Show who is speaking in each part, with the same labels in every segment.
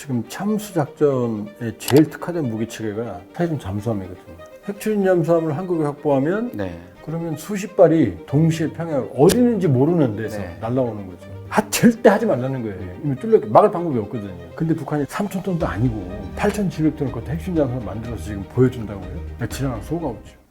Speaker 1: 지금 참수작전에 제일 특화된 무기체계가 사실은 잠수함이거든요. 핵추진 잠수함을 한국에 확보하면
Speaker 2: 네.
Speaker 1: 그러면 수십 발이 동시에 평양을 어디 있는지 모르는 데서
Speaker 2: 네.
Speaker 1: 날아오는 거죠. 절대 하지 말라는 거예요. 이미 뚫려 막을 방법이 없거든요. 근데 북한이 3,000톤도 아니고 8,700톤을 그 핵추진 잠수함을 만들어서 지금 보여준다고요? 지나가 속아오죠.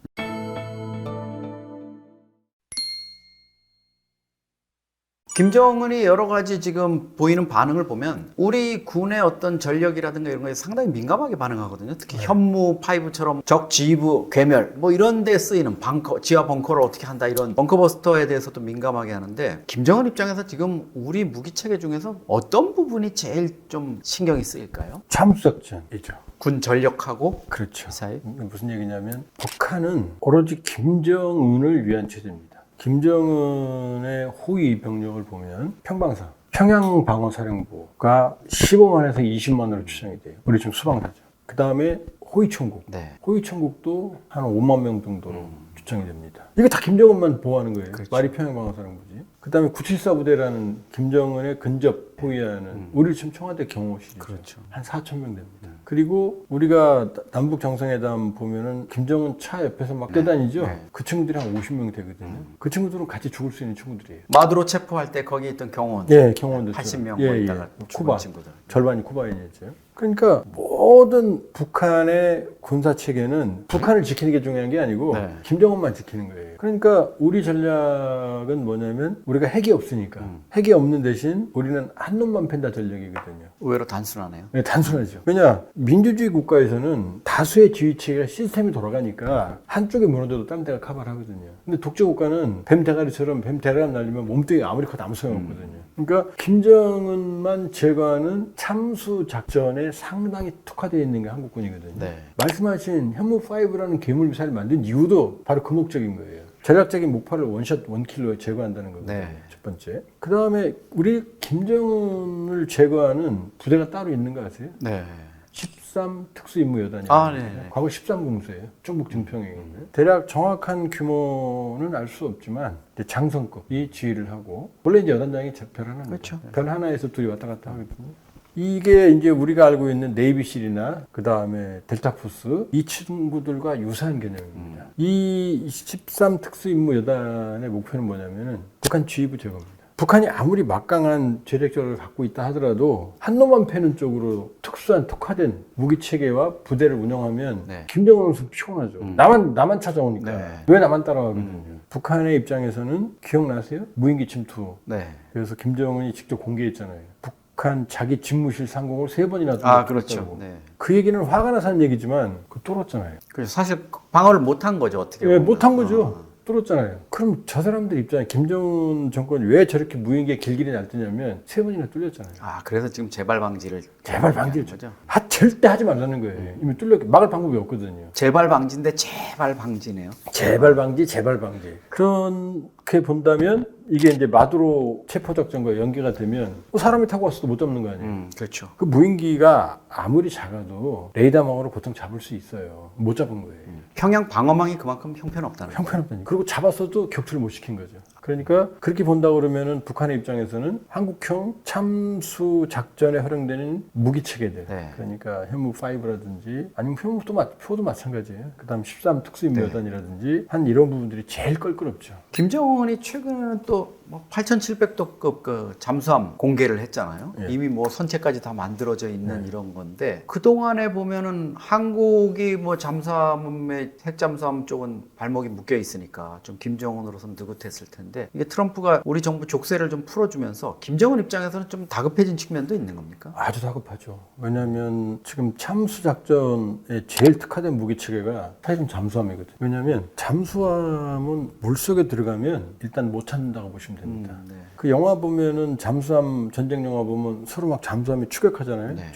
Speaker 2: 김정은이 여러 가지 지금 보이는 반응을 보면 우리 군의 어떤 전력이라든가 이런 거에 상당히 민감하게 반응하거든요. 특히 현무 5처럼 적 지휘부 괴멸 뭐 이런 데 쓰이는 벙커, 지하 벙커를 어떻게 한다 이런 벙커버스터에 대해서도 민감하게 하는데 김정은 입장에서 지금 우리 무기 체계 중에서 어떤 부분이 제일 좀 신경이 쓰일까요?
Speaker 1: 참수작전이죠.
Speaker 2: 군 전력하고
Speaker 1: 그렇죠.
Speaker 2: 사이?
Speaker 1: 무슨 얘기냐면 북한은 오로지 김정은을 위한 체제입니다. 김정은의 호위 병력을 보면 평방사, 평양방어사령부가 15만에서 20만으로 추정이 돼요. 우리 지금 수방사죠. 그 다음에 호위총국.
Speaker 2: 네.
Speaker 1: 호위총국도 한 5만 명 정도로 추정이 됩니다. 이게 다 김정은만 보호하는 거예요.
Speaker 2: 그렇죠.
Speaker 1: 말이 평양방어사령부지. 그 다음에 974 부대라는 김정은의 근접 호위하는 우리 지금 청와대 경호실이죠.
Speaker 2: 그렇죠.
Speaker 1: 한 4천 명 됩니다. 그리고 우리가 남북 정상회담 보면은 김정은 차 옆에서 막 뛰어다니죠.
Speaker 2: 네.
Speaker 1: 그 친구들이 한 50명 되거든요. 그 친구들은 같이 죽을 수 있는 친구들이에요.
Speaker 2: 마두로 체포할 때 거기 있던 경호원
Speaker 1: 예, 경호원들
Speaker 2: 80명
Speaker 1: 예,
Speaker 2: 뭐 있다가
Speaker 1: 예.
Speaker 2: 죽은
Speaker 1: 쿠바
Speaker 2: 친구들.
Speaker 1: 절반이 쿠바인이었죠. 그러니까 모든 북한의 군사 체계는 북한을 지키는 게 중요한 게 아니고
Speaker 2: 네.
Speaker 1: 김정은만 지키는 거예요. 그러니까 우리 전략은 뭐냐면 우리가 핵이 없으니까 핵이 없는 대신 우리는 한 놈만 팬다 전략이거든요.
Speaker 2: 의외로 단순하네요.
Speaker 1: 네, 단순하죠. 왜냐 민주주의 국가에서는 다수의 지휘체계가 시스템이 돌아가니까 한쪽에 무너져도 다른 데가 커버를 하거든요. 근데 독재 국가는 뱀 대가리처럼 뱀 대가리 날리면 몸뚱이 아무리 커도 아무 소용없거든요. 그러니까 김정은만 제거하는 참수 작전에 상당히 특화되어 있는 게 한국군이거든요.
Speaker 2: 네.
Speaker 1: 말씀하신 현무5라는 괴물 미사일을 만든 이유도 바로 그 목적인 거예요. 전략적인 목표를 원샷 원킬로에 제거한다는 거거든요.
Speaker 2: 네.
Speaker 1: 첫 번째. 그 다음에 우리 김정은을 제거하는 부대가 따로 있는 거 아세요?
Speaker 2: 네.
Speaker 1: 13 특수임무여단이
Speaker 2: 네네.
Speaker 1: 과거 13공수예요. 충북 증평에 있는. 대략 정확한 규모는 알 수 없지만 이제 장성급이 지휘를 하고 원래 이제 여단장이 별 하나입니다.
Speaker 2: 그렇죠.
Speaker 1: 별 하나에서 둘이 왔다 갔다 하거든요. 이게 이제 우리가 알고 있는 네이비실이나 그 다음에 델타포스 이 친구들과 유사한 개념입니다. 이 13 특수임무여단의 목표는 뭐냐면은 북한 지휘부 제거입니다. 북한이 아무리 막강한 재래력을 갖고 있다 하더라도 한 놈만 패는 쪽으로 특수한 특화된 무기 체계와 부대를 운영하면
Speaker 2: 네.
Speaker 1: 김정은은 피곤하죠. 나만 찾아오니까
Speaker 2: 네.
Speaker 1: 왜 나만 따라가거든요. 북한의 입장에서는 기억나세요? 무인기 침투.
Speaker 2: 네.
Speaker 1: 그래서 김정은이 직접 공개했잖아요. 북한 자기 집무실 상공을 3번이나
Speaker 2: 아, 그렇죠. 네.
Speaker 1: 그 얘기는 화가 나서 한 얘기지만 그 뚫었잖아요.
Speaker 2: 그래서 사실 방어를 못한 거죠, 어떻게
Speaker 1: 예,
Speaker 2: 보면.
Speaker 1: 못한 거죠. 뚫었잖아요. 그럼 저 사람들 입장에 김정은 정권이 왜 저렇게 무인기에 길길이 날뛰냐면 3번이나 뚫렸잖아요.
Speaker 2: 아, 그래서 지금 재발 방지를
Speaker 1: 재발 방지를
Speaker 2: 거죠.
Speaker 1: 절대 하지 말라는 거예요. 이미 뚫려 막을 방법이 없거든요.
Speaker 2: 재발 방지인데 재발 방지네요.
Speaker 1: 재발 방지, 재발 방지. 그렇게 본다면 이게 이제 마두로 체포 작전과 연계가 되면 사람이 타고 왔어도 못 잡는 거 아니에요.
Speaker 2: 그렇죠.
Speaker 1: 그 무인기가 아무리 작아도 레이더망으로 보통 잡을 수 있어요. 못 잡은 거예요.
Speaker 2: 평양 방어망이 그만큼 형편없다는 거예요.
Speaker 1: 형편없다니까. 그리고 잡았어도 격추를 못 시킨 거죠. 그러니까 그렇게 본다 그러면은 북한의 입장에서는 한국형 참수 작전에 활용되는 무기 체계들,
Speaker 2: 네.
Speaker 1: 그러니까 현무 5라든지 아니면 표도 마찬가지예요. 그다음 13 특수임무여단이라든지 한 이런 부분들이 제일 껄끄럽죠.
Speaker 2: 김정은이 최근에는 또 8,700도급 그 잠수함 공개를 했잖아요.
Speaker 1: 예.
Speaker 2: 이미 뭐 선체까지 다 만들어져 있는 이런 건데 그 동안에 보면은 한국이 뭐 잠수함의 핵잠수함 쪽은 발목이 묶여 있으니까 좀 김정은으로서는 느긋했을 텐데 이게 트럼프가 우리 정부 족쇄를 좀 풀어주면서 김정은 입장에서는 좀 다급해진 측면도 있는 겁니까?
Speaker 1: 아주 다급하죠. 왜냐하면 지금 참수 작전에 제일 특화된 무기 체계가 사실은 잠수함이거든요. 왜냐하면 잠수함은 물속에 들어가면 일단 못 찾는다고 보시면 됩니다.
Speaker 2: 네.
Speaker 1: 그 영화 보면은 잠수함 전쟁 영화 보면 서로 막 잠수함이 추격하잖아요.
Speaker 2: 네.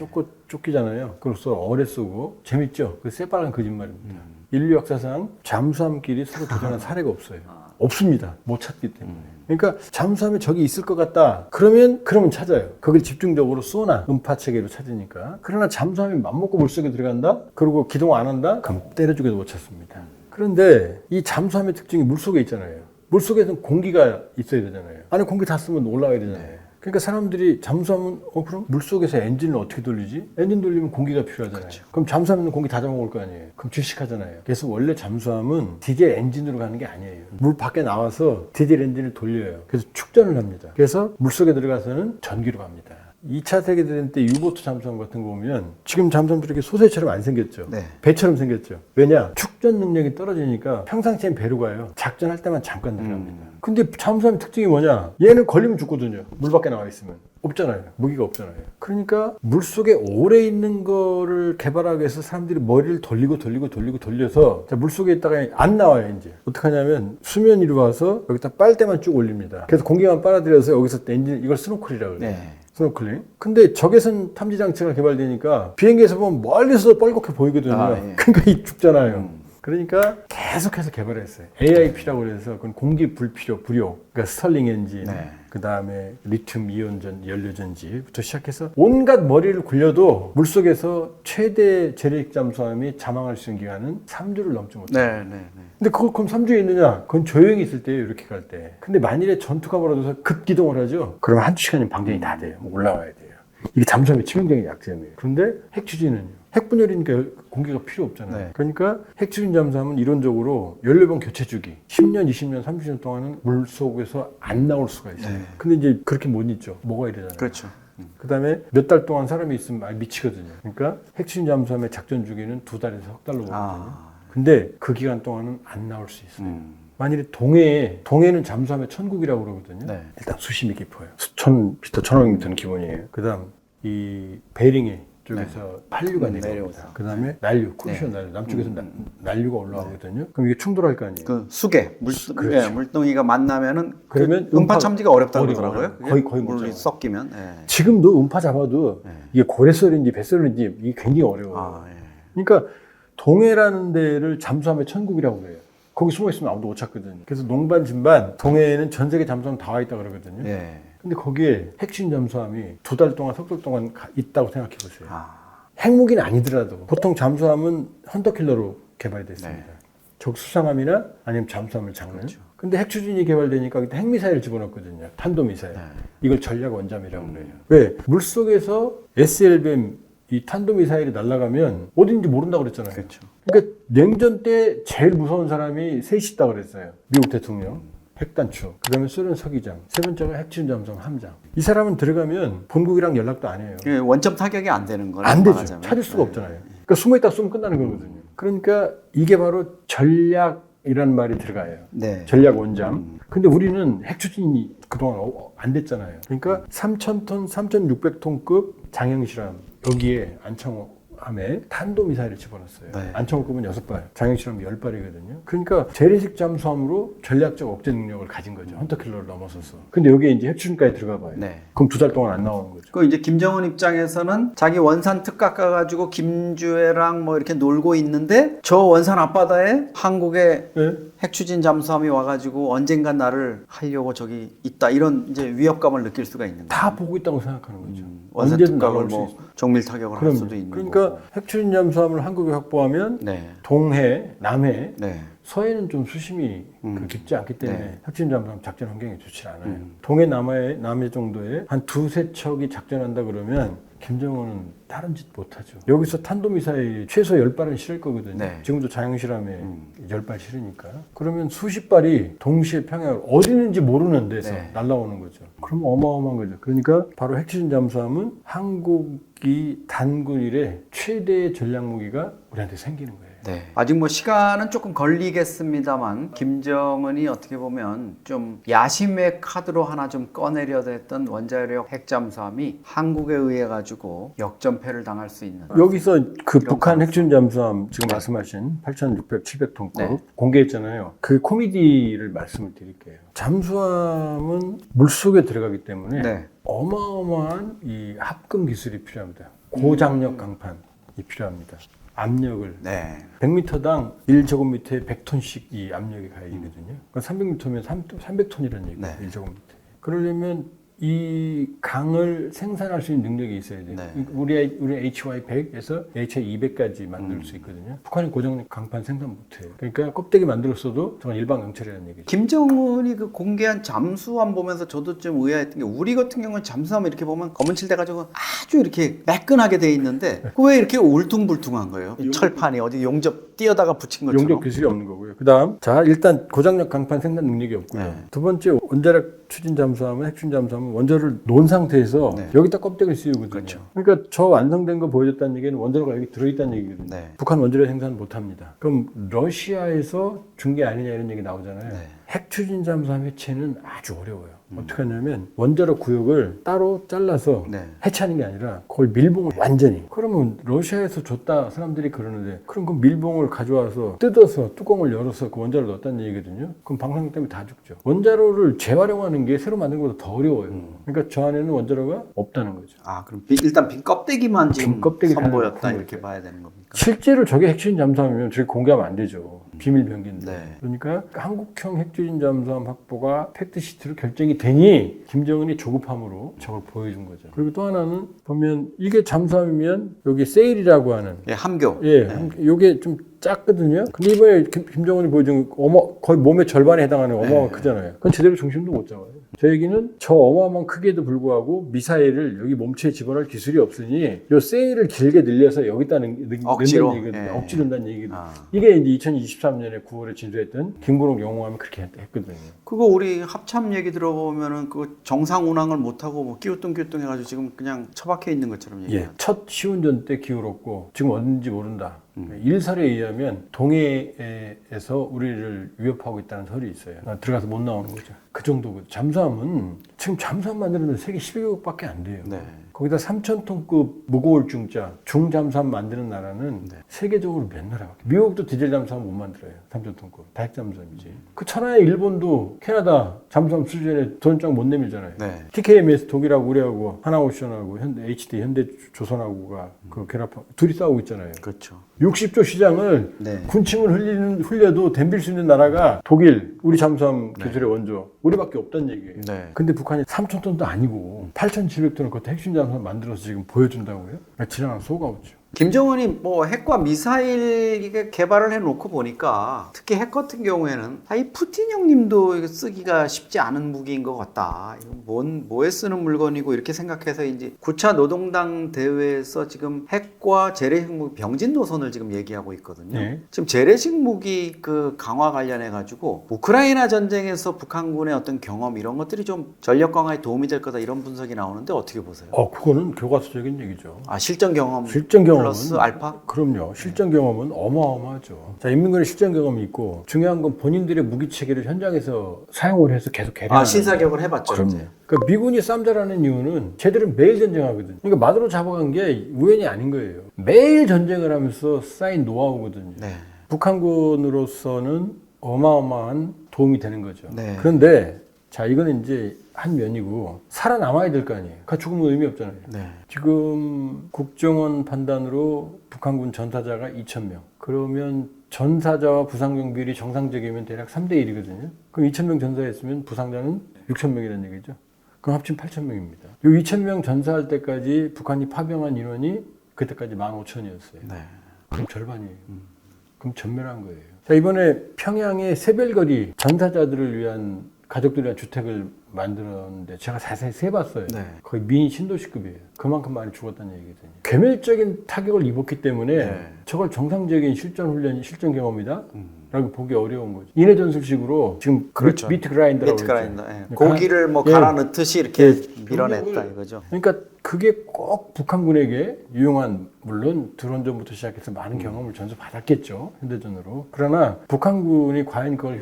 Speaker 1: 쫓기잖아요. 그래서 어뢰 쏘고 재밌죠. 그 새빨간 거짓말입니다. 인류 역사상 잠수함끼리 서로 도전한 사례가 없어요. 없습니다. 못 찾기 때문에. 그러니까 잠수함에 적이 있을 것 같다. 그러면 찾아요. 거길 집중적으로 쏘나 음파 체계로 찾으니까. 그러나 잠수함이 맘먹고 물속에 들어간다. 그리고 기동 안 한다. 그럼 때려 죽여도 못 찾습니다. 그런데 이 잠수함의 특징이 물속에 있잖아요. 물속에는 공기가 있어야 되잖아요. 안에 공기 다 쓰면 올라와야 되잖아요. 그러니까 사람들이 잠수하면 그럼 물속에서 엔진을 어떻게 돌리지? 엔진 돌리면 공기가 필요하잖아요.
Speaker 2: 그렇죠.
Speaker 1: 그럼 잠수하면 공기 다 잡아먹을 거 아니에요. 그럼 질식하잖아요. 그래서 원래 잠수함은 디젤 엔진으로 가는 게 아니에요. 물 밖에 나와서 디젤 엔진을 돌려요. 그래서 축전을 합니다. 그래서 물속에 들어가서는 전기로 갑니다. 2차 세계대전 때 유보트 잠수함 같은 거 보면 지금 잠수함들이 이렇게 소세처럼 안 생겼죠.
Speaker 2: 네.
Speaker 1: 배처럼 생겼죠. 왜냐? 축전 능력이 떨어지니까 평상시엔 배로 가요. 작전할 때만 잠깐 들어갑니다. 근데 잠수함의 특징이 뭐냐? 얘는 걸리면 죽거든요. 물 밖에 나와 있으면. 없잖아요. 무기가 없잖아요. 그러니까 물속에 오래 있는 거를 개발하기 위해서 사람들이 머리를 돌려서 자, 물속에 있다가 안 나와요. 이제 어떡하냐면 수면 위로 와서 여기다 빨대만 쭉 올립니다. 그래서 공기만 빨아들여서 여기서 엔진 이걸 스노클이라고 그래요.
Speaker 2: 네.
Speaker 1: 스노클링. 근데 적외선 탐지 장치가 개발되니까 비행기에서 보면 멀리서 뻘겋게 보이거든요.
Speaker 2: 예.
Speaker 1: 그러니까 이 죽잖아요. 그러니까 계속해서 개발했어요. AIP라고 그래서 그건 공기 불필요, 불요. 그러니까 스털링 엔진,
Speaker 2: 네.
Speaker 1: 그 다음에 리튬 이온전 연료전지부터 시작해서 온갖 머리를 굴려도 물속에서 최대 재래식 잠수함이 자망할 수 있는 기간은 3주를 넘지 못해요.
Speaker 2: 네.
Speaker 1: 근데 그걸 그럼 3주에 있느냐? 그건 조용히 있을 때예요, 이렇게 갈 때. 근데 만일에 전투가 벌어져서 급기동을 하죠? 그러면 한두 시간이면 방전이 다 돼요. 뭐 올라와야 돼요. 이게 잠수함의 치명적인 약점이에요. 그런데 핵추진은요? 핵분열이니까 공기가 필요 없잖아요.
Speaker 2: 네.
Speaker 1: 그러니까 핵추진 잠수함은 이론적으로 연료봉 교체 주기 10년, 20년, 30년 동안은 물속에서 안 나올 수가 있어요.
Speaker 2: 네.
Speaker 1: 근데 이제 그렇게 못 있죠. 뭐가 이러잖아요.
Speaker 2: 그렇죠.
Speaker 1: 그 다음에 몇 달 동안 사람이 있으면 미치거든요. 그러니까 핵추진 잠수함의 작전 주기는 2달에서 석 달로 보거든요. 근데 그 기간 동안은 안 나올 수 있어요. 만일에 동해는 잠수함의 천국이라고 그러거든요.
Speaker 2: 네.
Speaker 1: 일단 수심이 깊어요. 수천 미터, 1500m는 기본이에요. 그 다음 이 베링해 쪽에서 한류가 내려옵니다. 그 다음에 난류, 쿠르시온 난류, 남쪽에서 난류가 올라오거든요. 그럼 이게 충돌할 거 아니에요.
Speaker 2: 그 수계,
Speaker 1: 그렇죠.
Speaker 2: 물동이가 만나면은
Speaker 1: 그러면
Speaker 2: 음파 참지가 어렵다고
Speaker 1: 어려워요.
Speaker 2: 그러더라고요.
Speaker 1: 거의 못
Speaker 2: 물이
Speaker 1: 잡아요.
Speaker 2: 섞이면. 예.
Speaker 1: 지금도 음파 잡아도
Speaker 2: 네.
Speaker 1: 이게 고래썰인지 뱃썰인지 이게 굉장히 어려워요.
Speaker 2: 예.
Speaker 1: 그러니까 동해라는 데를 잠수함의 천국이라고 그래요. 거기 숨어 있으면 아무도 못 찾거든요. 그래서 농반 진반 동해에는 전 세계 잠수함 다 와 있다 그러거든요.
Speaker 2: 예.
Speaker 1: 근데 거기에 핵심 잠수함이 2달 동안, 석 달 동안 있다고 생각해 보세요.
Speaker 2: 아.
Speaker 1: 핵무기는 아니더라도 보통 잠수함은 헌터킬러로 개발이 됐습니다.
Speaker 2: 네.
Speaker 1: 적 수상함이나 아니면 잠수함을 잡는.
Speaker 2: 그렇죠.
Speaker 1: 근데 핵추진이 개발되니까 그때 핵미사일을 집어넣거든요. 탄도미사일.
Speaker 2: 네.
Speaker 1: 이걸 전략 원잠이라고 그래요. 왜? 물속에서 SLBM 이 탄도미사일이 날아가면 어딘지 모른다고 그랬잖아요.
Speaker 2: 그렇죠.
Speaker 1: 그러니까 냉전 때 제일 무서운 사람이 셋이 있다고 그랬어요. 미국 대통령, 핵단추, 그 다음에 소련 서기장, 세 번째가 핵추진 잠수함 함장. 이 사람은 들어가면 본국이랑 연락도 안 해요.
Speaker 2: 그 원점 타격이 안 되는 거예요.
Speaker 1: 안 되죠.
Speaker 2: 말하자면.
Speaker 1: 찾을 수가 없잖아요. 그러니까 숨어있다 쏘면 끝나는 거거든요. 그러니까 이게 바로 전략이라는 말이 들어가요.
Speaker 2: 네.
Speaker 1: 전략 원잠. 근데 우리는 핵추진이 그동안 안 됐잖아요. 그러니까 3,000톤, 3,600톤급 장형실함 여기에 안창호함에 탄도미사일을 집어넣었어요.
Speaker 2: 네.
Speaker 1: 안창호급은 6발, 장형실함 10발이거든요. 그러니까 재래식 잠수함으로 전략적 억제 능력을 가진 거죠. 헌터킬러를 넘어서서. 근데 여기에 이제 핵추진까지 들어가 봐요.
Speaker 2: 네.
Speaker 1: 그럼 2달 동안 안 나오는 거죠.
Speaker 2: 그 이제 김정은 입장에서는 자기 원산 특각 가가지고 김주애랑 뭐 이렇게 놀고 있는데 저 원산 앞바다에 한국의
Speaker 1: 네?
Speaker 2: 핵추진 잠수함이 와가지고 언젠간 나를 하려고 저기 있다 이런 이제 위협감을 느낄 수가 있는 거예요.
Speaker 1: 다 보고 있다고 생각하는 거죠.
Speaker 2: 원산
Speaker 1: 언제든
Speaker 2: 특각을
Speaker 1: 나올 수
Speaker 2: 뭐
Speaker 1: 있어요.
Speaker 2: 정밀 타격을 할 수도 있는
Speaker 1: 그러니까
Speaker 2: 거고.
Speaker 1: 핵추진 잠수함을 한국에 확보하면
Speaker 2: 네.
Speaker 1: 동해, 남해,
Speaker 2: 네.
Speaker 1: 서해는 좀 수심이 깊지 않기 때문에
Speaker 2: 네.
Speaker 1: 핵추진 잠수함 작전 환경이 좋지 않아요. 동해, 남해 정도에 한 두세 척이 작전한다 그러면 김정은은 다른 짓 못하죠. 여기서 탄도미사일 최소 10발은 실을 거거든요.
Speaker 2: 네.
Speaker 1: 지금도 장형실함에 10발 실으니까. 그러면 수십 발이 동시에 평양을 어디 있는지 모르는 데서
Speaker 2: 네.
Speaker 1: 날아오는 거죠. 그럼 어마어마한 거죠. 그러니까 바로 핵추진 잠수함은 한국이 단군 이래 최대의 전략 무기가 우리한테 생기는 거예요.
Speaker 2: 네. 아직 뭐 시간은 조금 걸리겠습니다만 김정은이 어떻게 보면 좀 야심의 카드로 하나 좀 꺼내려다 했던 원자력 핵잠수함이 한국에 의해 가지고 역전패를 당할 수 있는
Speaker 1: 여기서 그 북한 핵추진 잠수함 지금 말씀하신 8,600, 700톤급
Speaker 2: 네.
Speaker 1: 공개했잖아요. 그 코미디를 말씀을 드릴게요. 잠수함은 물속에 들어가기 때문에
Speaker 2: 네.
Speaker 1: 어마어마한 이 합금 기술이 필요합니다. 고장력 강판이 필요합니다. 압력을
Speaker 2: 네.
Speaker 1: 100m당 1제곱미터에 100톤씩 이 압력이 가야 되거든요. 그러니까 300m면 300톤이라는 얘기예요.
Speaker 2: 네.
Speaker 1: 1제곱미터. 그러려면 이 강을 생산할 수 있는 능력이 있어야 돼요.
Speaker 2: 네.
Speaker 1: 우리 HY100에서 HY200까지 만들 수 있거든요. 북한이 고정력 강판 생산 못해요. 그러니까 껍데기 만들었어도 저건 일반 강철이라는 얘기죠.
Speaker 2: 김정은이 그 공개한 잠수함 보면서 저도 좀 의아했던 게 우리 같은 경우는 잠수함 이렇게 보면 검은 칠 돼가지고 아주 이렇게 매끈하게 돼 있는데 왜 이렇게 울퉁불퉁한 거예요? 이 철판이 어디 용접 띄어다가 붙인 것처럼.
Speaker 1: 용접 기술이 없는 거고요. 그다음 자 일단 고장력 강판 생산 능력이 없고요.
Speaker 2: 네.
Speaker 1: 두 번째 원자력 추진 잠수함은 핵추진 잠수함은 원자를 놓은 상태에서
Speaker 2: 네.
Speaker 1: 여기다 껍데기를 씌우거든요.
Speaker 2: 그렇죠.
Speaker 1: 그러니까 저 완성된 거 보여줬다는 얘기는 원자로가 여기 들어있다는 얘기거든요.
Speaker 2: 네.
Speaker 1: 북한 원자력 생산 못합니다. 그럼 러시아에서 준 게 아니냐 이런 얘기 나오잖아요.
Speaker 2: 네.
Speaker 1: 핵추진 잠수함 해체는 아주 어려워요. 어떻게 하냐면 원자력 구역을 따로 잘라서
Speaker 2: 네.
Speaker 1: 해체하는 게 아니라 그걸 밀봉을 완전히. 그러면 러시아에서 줬다 사람들이 그러는데 그럼 그 밀봉을 가져와서 뜯어서 뚜껑을 열어서 그 원자로 넣었다는 얘기거든요. 그럼 방사능 때문에 다 죽죠. 원자로를 재활용하는 게 새로 만든 것보다 더 어려워요. 그러니까 저 안에는 원자로가 없다는 거죠.
Speaker 2: 아 그럼 일단 빈 껍데기만 지금
Speaker 1: 빈 껍데기
Speaker 2: 선보였다
Speaker 1: 하나
Speaker 2: 이렇게 봐야 되는 겁니까?
Speaker 1: 실제로 저게 핵추진 잠수함이면 저게 공개하면 안 되죠. 비밀 병기인데.
Speaker 2: 네.
Speaker 1: 그러니까 한국형 핵추진 잠수함 확보가 팩트시트로 결정이 되니 김정은이 조급함으로 저걸 보여준 거죠. 그리고 또 하나는 보면 이게 잠수함이면 여기 세일이라고 하는
Speaker 2: 예, 함교.
Speaker 1: 예, 요게 좀 작거든요. 근데 이번에 김정은이 보여준 거의 몸의 절반에 해당하는 어마어마한 크잖아요. 그건 제대로 중심도 못 잡아요. 저 얘기는 저 어마어마한 크기에도 불구하고 미사일을 여기 몸체에 집어넣을 기술이 없으니 요 세일을 길게 늘려서 여기다
Speaker 2: 억지로.
Speaker 1: 넣는다는 얘기거든요.
Speaker 2: 예.
Speaker 1: 억지로 넣는다는 얘기거든요.
Speaker 2: 아.
Speaker 1: 이게 이제 2023년에 9월에 진수했던 김구롱 영웅함이 그렇게 했거든요.
Speaker 2: 그거 우리 합참 얘기 들어보면은 그 정상 운항을 못하고 뭐 끼우뚱끼우뚱 해가지고 지금 그냥 처박혀 있는 것처럼 얘기해요.
Speaker 1: 예, 첫 시운전 때 기울었고 지금 어딘지 모른다. 일설에 의하면 동해에서 우리를 위협하고 있다는 설이 있어요. 들어가서 못 나오는 거죠. 그 정도고 잠수함은 지금 잠수함 만드는데 세계 12개국밖에 안 돼요.
Speaker 2: 네.
Speaker 1: 거기다 3,000톤급 무거울 중자 중잠수함 만드는 나라는 세계적으로 몇 나라가 미국도 디젤 잠수함 못 만들어요. 3,000톤급 다핵 잠수함이지. 그 천하의 일본도 캐나다 잠수함 수준에 돈장 못 내밀잖아요.
Speaker 2: 네.
Speaker 1: TKMS 독일하고 우리하고 하나오션하고 현대 조선하고가 그 결합하고 둘이 싸우고 있잖아요.
Speaker 2: 그렇죠.
Speaker 1: 60조 시장을
Speaker 2: 네.
Speaker 1: 군침을 흘려도 덤빌 수 있는 나라가 독일, 우리 잠수함 기술의 원조, 우리밖에 없다는 얘기예요.
Speaker 2: 네.
Speaker 1: 근데 북한이 3,000톤도 아니고 8,700톤을 그것도 핵심 잠수함 만들어서 지금 보여준다고요? 지나가면 속아오죠.
Speaker 2: 김정은이 뭐 핵과 미사일 이게 개발을 해놓고 보니까 특히 핵 같은 경우에는 이 푸틴 형님도 이거 쓰기가 쉽지 않은 무기인 것 같다. 이거 뭐에 쓰는 물건이고 이렇게 생각해서 이제 9차 노동당 대회에서 지금 핵과 재래식 무기 병진 노선을 지금 얘기하고 있거든요.
Speaker 1: 네.
Speaker 2: 지금 재래식 무기 그 강화 관련해 가지고 우크라이나 전쟁에서 북한군의 어떤 경험 이런 것들이 좀 전력 강화에 도움이 될 거다 이런 분석이 나오는데 어떻게 보세요?
Speaker 1: 그거는 교과서적인 얘기죠.
Speaker 2: 아 실전 경험. 플러스 알파?
Speaker 1: 그럼요. 실전 경험은 어마어마하죠. 자, 인민군의 실전 경험이 있고 중요한 건 본인들의 무기 체계를 현장에서 사용을 해서 계속 개량하는
Speaker 2: 신사격을 해봤죠.
Speaker 1: 그럼요.
Speaker 2: 이제.
Speaker 1: 그러니까 미군이 쌈 잘하는 이유는 쟤들은 매일 전쟁하거든요. 그러니까 마드로 잡아간 게 우연이 아닌 거예요. 매일 전쟁을 하면서 쌓인 노하우거든요.
Speaker 2: 네.
Speaker 1: 북한군으로서는 어마어마한 도움이 되는 거죠.
Speaker 2: 네.
Speaker 1: 그런데 자, 이거는 이제 한 면이고 살아남아야 될 거 아니에요. 가 죽으면 의미 없잖아요.
Speaker 2: 네.
Speaker 1: 지금 국정원 판단으로 북한군 전사자가 2,000명. 그러면 전사자와 부상병 비율이 정상적이면 대략 3대 1이거든요. 그럼 2,000명 전사했으면 부상자는 6,000명이라는 얘기죠. 그럼 합치면 8,000명입니다. 이 2,000명 전사할 때까지 북한이 파병한 인원이 그때까지 15,000이었어요.
Speaker 2: 네.
Speaker 1: 그럼 절반이에요. 그럼 전멸한 거예요. 자, 이번에 평양의 새별거리 전사자들을 위한 가족들을 위한 주택을 만들었는데 제가 자세히 세봤어요.
Speaker 2: 네.
Speaker 1: 거의 미니 신도시급이에요. 그만큼 많이 죽었다는 얘기거든요. 괴멸적인 타격을 입었기 때문에
Speaker 2: 네.
Speaker 1: 저걸 정상적인 실전 훈련이 실전 경험이다 라고 보기 어려운 거죠. 인해 전술식으로 지금
Speaker 2: 그렇죠.
Speaker 1: 미트 그라인더라고
Speaker 2: 미트 그라인더.
Speaker 1: 그러죠.
Speaker 2: 예. 고기를 뭐
Speaker 1: 예.
Speaker 2: 갈아 넣듯이 이렇게
Speaker 1: 예.
Speaker 2: 밀어냈다 이거죠.
Speaker 1: 그러니까 그게 꼭 북한군에게 유용한, 물론 드론전부터 시작해서 많은 경험을 전수받았겠죠. 현대전으로. 그러나 북한군이 과연 그걸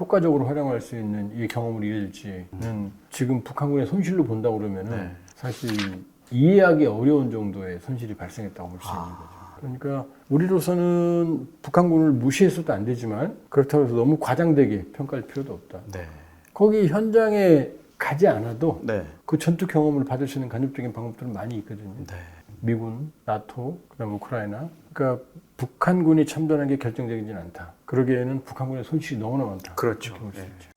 Speaker 1: 효과적으로 활용할 수 있는 이 경험을 이어질지는 지금 북한군의 손실로 본다고 그러면은
Speaker 2: 네.
Speaker 1: 사실 이해하기 어려운 정도의 손실이 발생했다고 볼 수 있는 거죠. 그러니까 우리로서는 북한군을 무시해서도 안 되지만 그렇다고 해서 너무 과장되게 평가할 필요도 없다.
Speaker 2: 네.
Speaker 1: 거기 현장에 가지 않아도
Speaker 2: 네.
Speaker 1: 그 전투 경험을 받을 수 있는 간접적인 방법들은 많이 있거든요.
Speaker 2: 네.
Speaker 1: 미군, 나토, 그다음 우크라이나. 그러니까 북한군이 참전한 게 결정적이진 않다. 그러기에는 북한군의 손실이 너무나 많다.
Speaker 2: 그렇죠.
Speaker 1: 그렇게 볼수
Speaker 2: 네.
Speaker 1: 있죠.